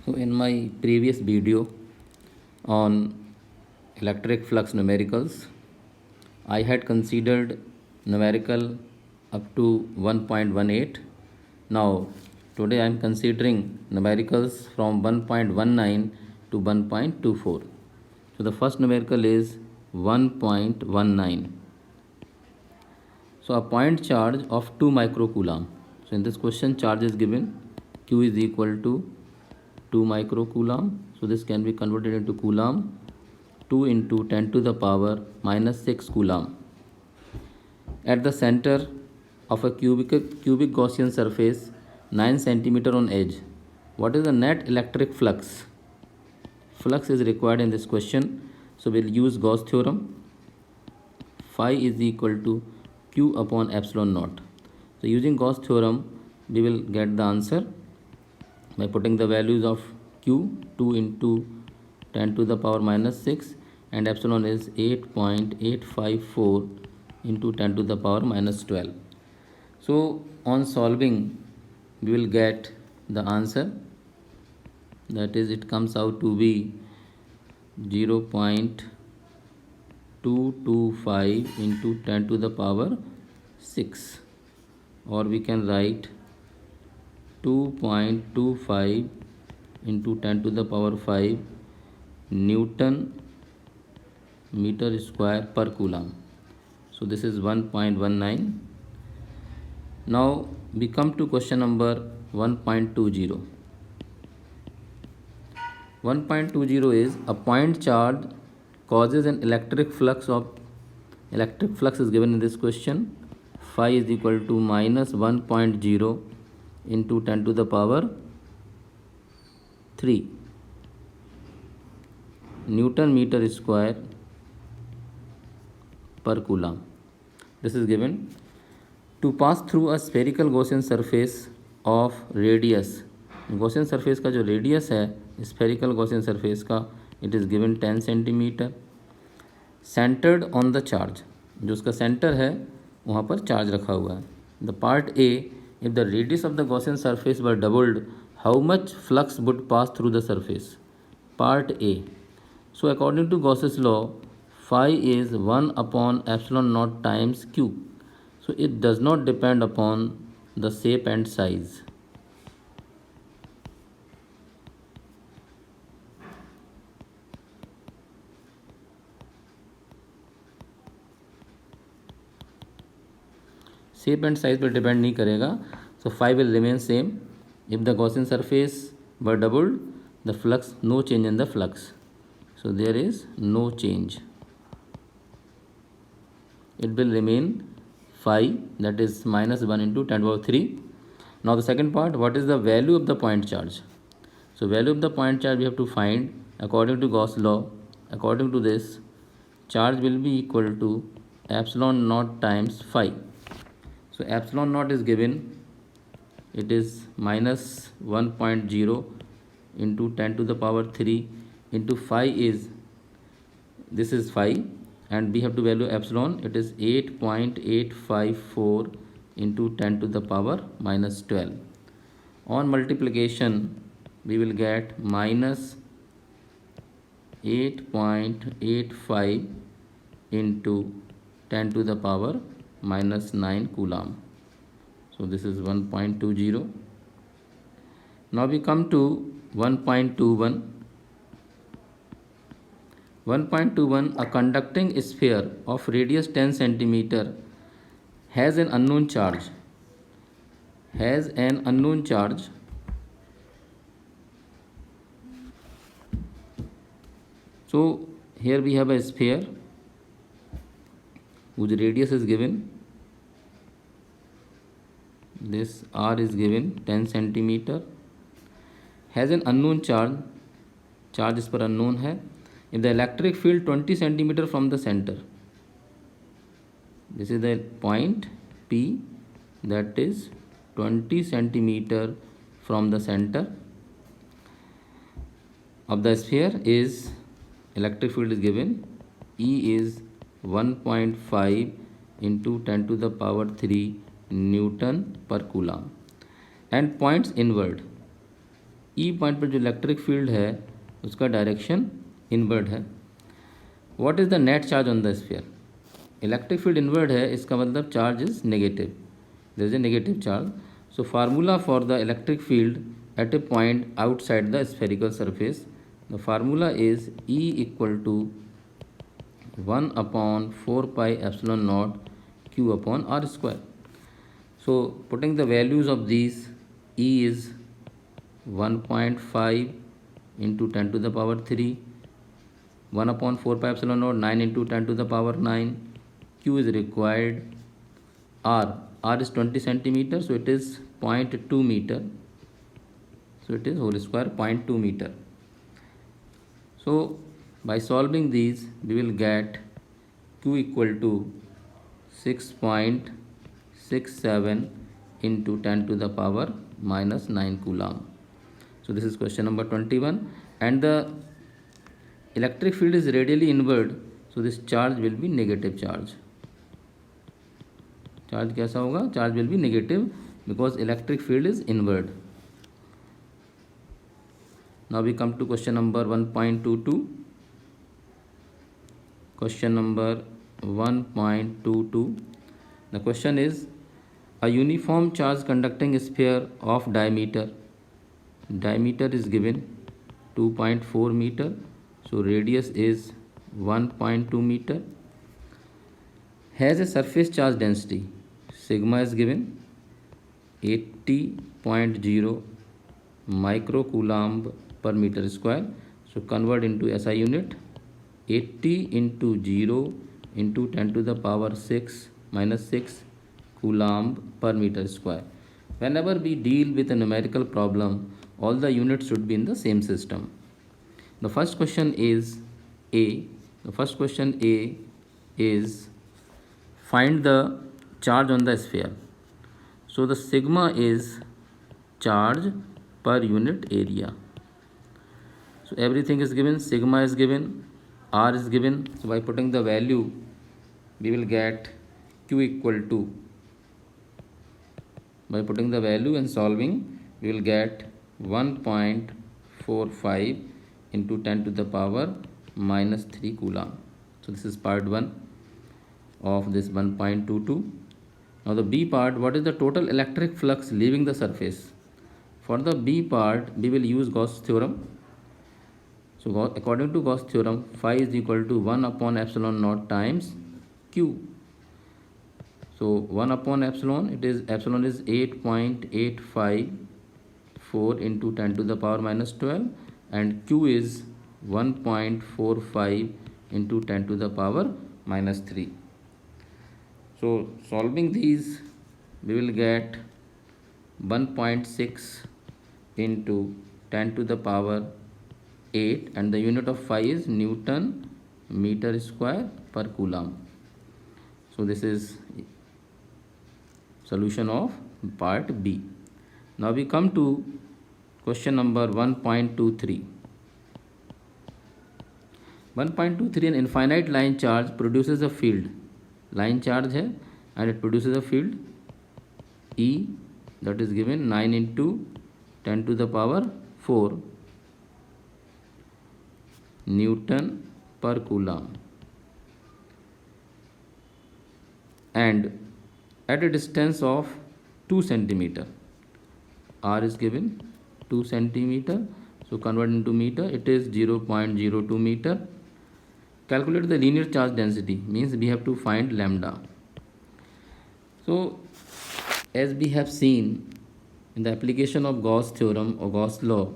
So in my previous video on electric flux numericals, I had considered numerical up to 1.18. Now today I am considering numericals from 1.19 to 1.24. So the first numerical is 1.19. So a point charge of 2 microcoulomb. So in this question charge is given, Q is equal to 2 microcoulomb. So this can be converted into coulomb. 2 into 10 to the power minus 6 coulomb. At the center of a cubic Gaussian surface 9 centimeter on edge, what is the net electric flux? Flux is required in this question. So we'll use Gauss theorem. Phi is equal to Q upon epsilon naught. So using Gauss theorem, we will get the answer by putting the values of Q, 2 into 10 to the power minus 6, and epsilon is 8.854 into 10 to the power minus 12. So on solving, we will get the answer, that is it comes out to be 0.225 into 10 to the power 6, or we can write 2.25 into 10 to the power 5 Newton meter square per coulomb. So this is 1.19. Now we come to question number 1.20. 1.20 is a point charge causes an electric flux is given in this question. Phi is equal to minus 1.0 into 10 to the power 3 Newton meter square per coulomb. This is given. To pass through a spherical Gaussian surface of radius, Gaussian surface का जो radius है spherical Gaussian surface का, it is given 10 centimeter, centered on the charge, जो उसका center है वहाँ पर charge रखा हुआ है. The part A, if the radius of the Gaussian surface were doubled, how much flux would pass through the surface? Part A. So according to Gauss's law, phi is 1 upon epsilon naught times Q. So it does not depend upon the shape and size. Shape and size पर depend नहीं करेगा. So phi will remain same. If the Gaussian surface were doubled, the flux, no change in the flux. So there is no change. It will remain phi, that is minus 1 into 10 power 3. Now the second part, what is the value of the point charge? So value of the point charge we have to find according to Gauss law. According to this, charge will be equal to epsilon naught times phi. So epsilon naught is given, it is minus 1.0 into 10 to the power 3 into phi is, this is phi, and we have to value epsilon, it is 8.854 into 10 to the power minus 12. On multiplication, we will get minus 8.85 into 10 to the power minus 9 coulomb. So this is 1.20. Now we come to 1.21. 1.21, a conducting sphere of radius 10 centimeter has an unknown charge. So here we have a sphere whose radius is given. This R is given 10 centimeter. Has an unknown charge. Charge इस पर unknown है. If the electric field 20 centimeter from the center, this is the point P, that is 20 centimeter from the center of the sphere is, electric field is given, E is 1.5 into 10 to the power 3 Newton per coulomb, and points inward. E point पर जो electric field है उसका direction inward है. What is the net charge on the sphere? Electric field inward है, इसका मतलब charge is negative, there is a negative charge. So formula for the electric field at a point outside the spherical surface, the formula is E equal to 1 upon 4 pi epsilon naught q upon r square. So putting the values of these, E is 1.5 into 10 to the power 3, 1 upon 4 pi epsilon naught 9 into 10 to the power 9, q is required, r is 20 centimeter, so it is 0.2 meter. So it is whole square 0.2 meter. So by solving these we will get q equal to 6.67 into 10 to the power minus 9 coulomb. So this is question number 21, and the electric field is radially inward, so this charge will be negative charge. Charge कैसा होगा? Charge will be negative because electric field is inward. Now we come to question number 1.22. Question number 1.22. The question is, a uniform charge conducting sphere of diameter is given 2.4 meter, so radius is 1.2 meter, has a surface charge density, sigma is given 80.0 microcoulomb per meter square. So convert into SI unit, 80 into 0 into 10 to the power 6 minus 6 coulomb per meter square. Whenever we deal with a numerical problem, all the units should be in the same system. The first question is A. The first question A is find the charge on the sphere. So the sigma is charge per unit area. So everything is given, sigma is given, r is given. So by putting the value we will get q equal to, by putting the value and solving we will get 1.45 into 10 to the power minus 3 coulomb. So this is part 1 of this 1.22. Now the B part, what is the total electric flux leaving the surface? For the B part we will use Gauss theorem. So according to Gauss theorem, phi is equal to 1 upon epsilon naught times q. So 1 upon epsilon, epsilon is 8.854 into 10 to the power minus 12, and q is 1.45 into 10 to the power minus 3. So solving these we will get 1.6 into 10 to the power 8, and the unit of phi is Newton meter square per coulomb. So this is solution of part B. Now we come to question number 1.23. 1.23, an infinite line charge produces a field. Line charge है and it produces a field E, that is given 9 into 10 to the power 4 Newton per coulomb, and at a distance of 2 centimeter. R is given 2 centimeter, so convert into meter, it is 0.02 meter. Calculate the linear charge density, means we have to find lambda. So as we have seen in the application of Gauss theorem or Gauss law,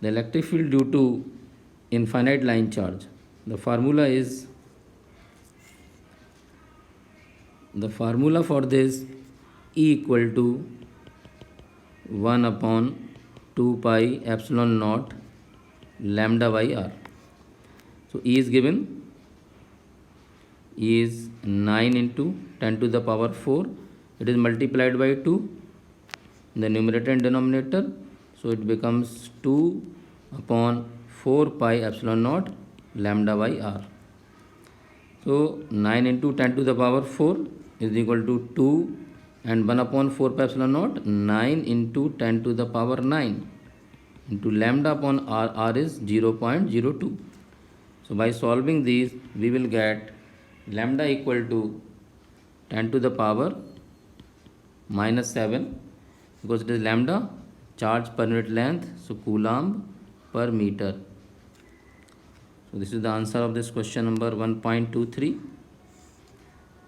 the electric field due to infinite line charge, the formula for this E equal to 1 upon 2 pi epsilon naught lambda by r. So E is given, E is 9 into 10 to the power 4, it is multiplied by 2 in the numerator and denominator, so it becomes 2 upon 4 pi epsilon naught lambda by r. So 9 into 10 to the power 4 is equal to 2, and 1 upon 4 pi epsilon naught, 9 into 10 to the power 9 into lambda upon r is 0.02. So by solving these, we will get lambda equal to 10 to the power minus 7, because it is lambda, charge per unit length, so coulomb per meter. So this is the answer of this question number 1.23.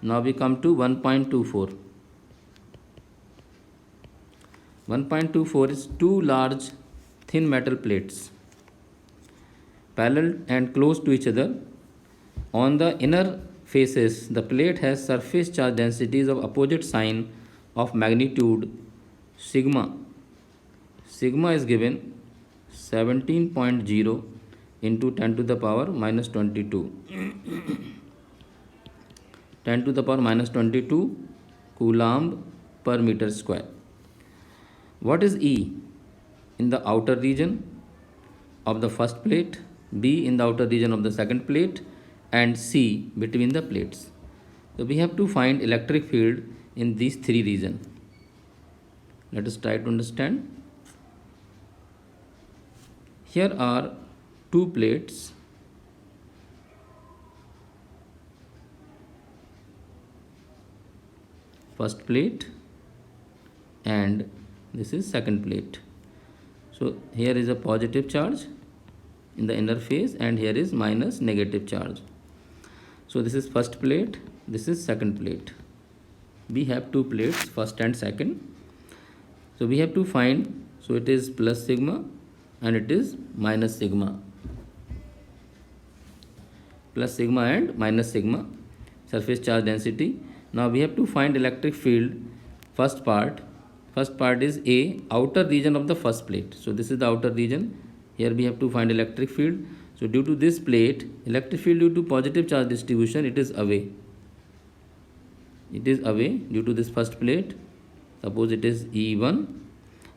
Now we come to 1.24. 1.24 is two large thin metal plates parallel and close to each other. On the inner faces, the plate has surface charge densities of opposite sign of magnitude sigma. Sigma is given 17.0 into 10 to the power minus 22. 10 to the power minus 22 coulomb per meter square. What is E? In the outer region of the first plate, B in the outer region of the second plate, and C between the plates. So we have to find electric field in these three regions. Let us try to understand. Here are two plates. First plate and this is second plate. So here is a positive charge in the inner face and here is minus negative charge. So this is first plate, this is second plate. We have two plates, first and second. So we have to find, so it is plus sigma and it is minus sigma. Plus sigma and minus sigma, surface charge density. Now we have to find electric field. First part is A, outer region of the first plate. So this is the outer region. Here we have to find electric field. So due to this plate, electric field due to positive charge distribution, it is away. It is away due to this first plate. Suppose it is E1,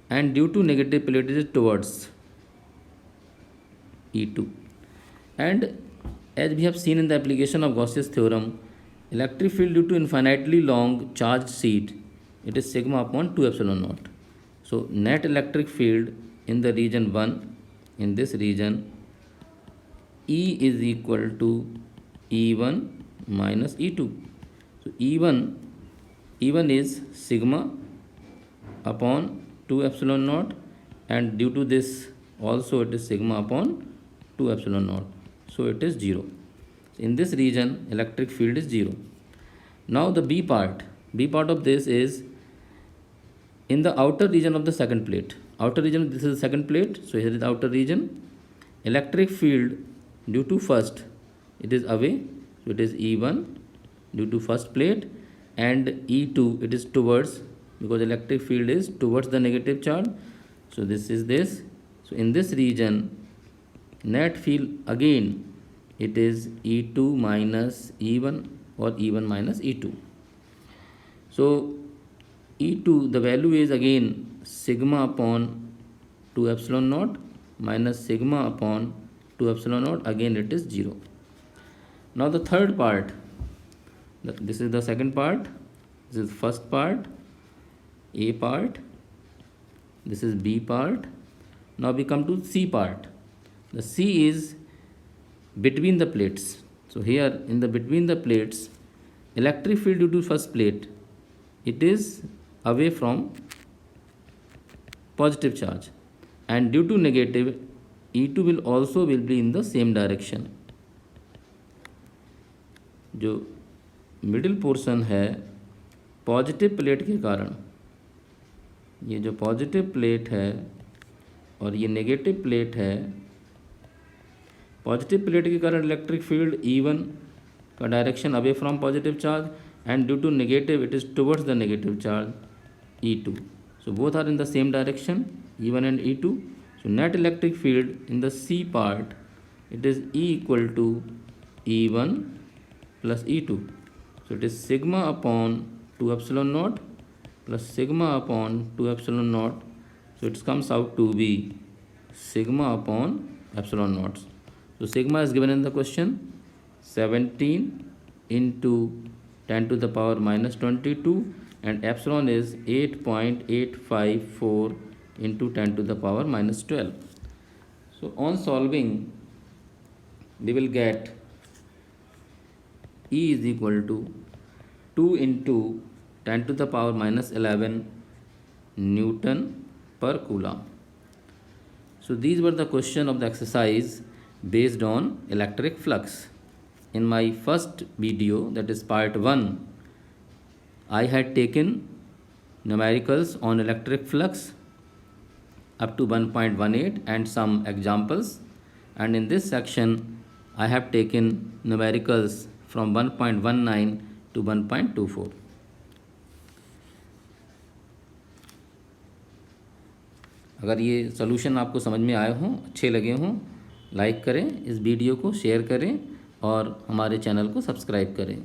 and due to negative plate, it is towards E2. And as we have seen in the application of Gauss's theorem, electric field due to infinitely long charged sheet, it is sigma upon 2 epsilon naught. So net electric field in the region 1, in this region, E is equal to E1 minus E2. So E1 is sigma upon 2 epsilon naught, and due to this also it is sigma upon 2 epsilon naught. So it is 0. In this region, electric field is 0. Now the B part of this is in the outer region of the second plate. Outer region, this is the second plate. So here is the outer region. Electric field due to first, it is away. So it is E1 due to first plate, and E2, it is towards, because electric field is towards the negative charge. So this is this. So in this region, net field again, it is E2 minus E1 or E1 minus E2. So E2, the value is again sigma upon 2 epsilon naught minus sigma upon 2 epsilon naught, again it is 0. Now the third part, this is the second part, this is first part, A part, this is B part. Now we come to C part. The C is between the plates. So here in the between the plates, electric field due to first plate, it is away from positive charge, and due to negative, E2 will be in the same direction. जो middle portion है positive plate के कारण, ये जो positive plate है और ये negative plate है, पॉजिटिव प्लेट के कारण इलेक्ट्रिक फील्ड E1 का direction away from positive charge, and due to negative it is towards the negative charge E2. So both are in the same direction, E1 and E2. So net electric field in the C part, it is E equal to E1 plus E2. So it is sigma upon 2 epsilon naught plus sigma upon 2 epsilon naught. So it comes out to be sigma upon epsilon naught. So sigma is given in the question 17 into 10 to the power minus 22, and epsilon is 8.854 into 10 to the power minus 12. So on solving, we will get E is equal to 2 into 10 to the power minus 11 Newton per Coulomb. So these were the question of the exercise based on electric flux. In my first video, that is part 1, I had taken numericals on electric flux up to 1.18 and some examples, and in this section I have taken numericals from 1.19 to 1.24. अगर ये solution आपको समझ में आए हों, अच्छे लगे हों, लाइक करें, इस वीडियो को शेयर करें और हमारे चैनल को सब्सक्राइब करें।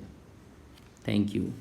Thank you.